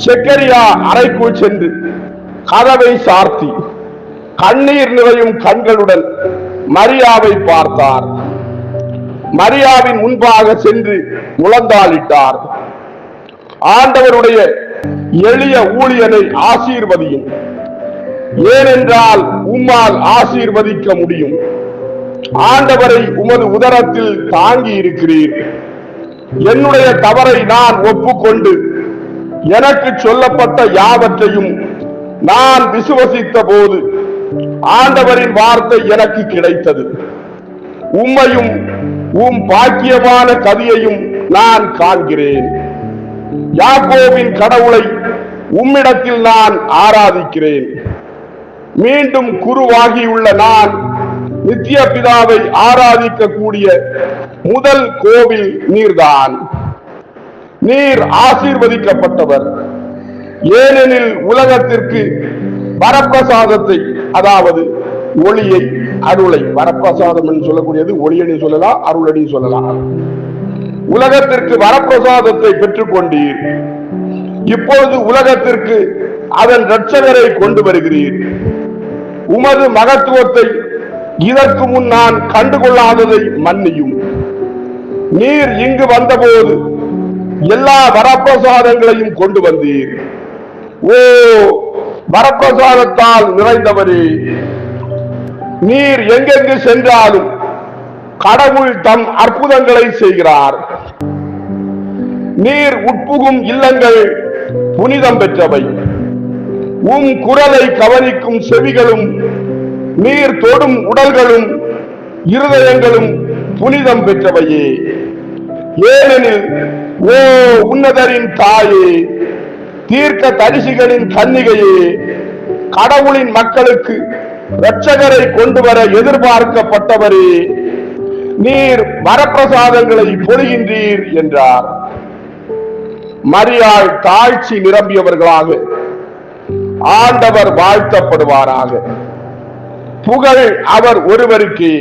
செக்கரியா அறைக்குள் சென்று கதவை சார்த்தி கண்ணீர் நிறையும் கண்களுடன் மரியாவை பார்த்தார். மரியாவின் முன்பாக சென்று முழந்தாளிட்டார். ஆண்டவருடைய எளிய ஊழியனை ஆசீர்வதியும், ஏனென்றால் உம்மால் ஆசீர்வதிக்க முடியும். ஆண்டவரை உமது உதரத்தில் தாங்கி இருக்கிறீர். என்னுடைய தவறை நான் ஒப்புக்கொண்டு எனக்கு சொல்லப்பட்ட யாவற்றையும் நான் விசுவசித்த போது ஆண்டவரின் வார்த்தை எனக்கு கிடைத்தது. உம்மையும் உம் பாக்கியமான கதியையும் நான் காண்கிறேன். யாக்கோபின் கடவுளை உம்மிடத்தில் நான் ஆராதிக்கிறேன். மீண்டும் குருவாகியுள்ள நான் நித்திய பிதாவை ஆராதிக்க கூடிய முதல் கோவில் நீர்தான். நீர் ஆசீர்வதிக்கப்பட்டவர், ஏனெனில் உலகத்திற்கு வரப்பிரசாதத்தை, அதாவது ஒளியை, அருளை, வரப்பிரசாதம் என்று சொல்லக்கூடியது ஒளியடி சொல்லலாம், அருளடி சொல்லலாம். உலகத்திற்கு வரப்பிரசாதத்தை பெற்றுக் கொண்டீர். இப்பொழுது உலகத்திற்கு அதன் இரட்சகரை கொண்டு வருகிறீர். உமது மகத்துவத்தை இதற்கு முன் நான் கண்டுகொள்ளாததை மன்னியும். நீர் இங்கு வந்தபோது எல்லா வரப்பிரசாதங்களையும் கொண்டு வந்தீர். ஓ வரப்பிரசாதத்தால் நிறைந்தவரே, நீர் எங்கெங்கு சென்றாலும் கடவுள் தம் அற்புதங்களை செய்கிறார். நீர் உட்புகும் இல்லங்கள் புனிதம் பெற்றவை. உம் குரலை கவனிக்கும் செவிகளும் நீர் தொடும் உடல்களும் இருதயங்களும் புனிதம் பெற்றவையே. ஏனெனில் ஓ உன்னதரின் தாயே, தீர்க்க தரிசிகளின் கன்னிகையே, கடவுளின் மக்களுக்கு இரட்சகரை கொண்டு வர எதிர்பார்க்கப்பட்டவரே, நீர் வரப்பிரசாதங்களை பொழிகின்றீர் என்றார். மரியாள் தாழ்ச்சி நிரம்பியவர்களாக ஆண்டவர் வாழ்த்தப்படுவாராக. புகழ் அவர் ஒருவருக்கே.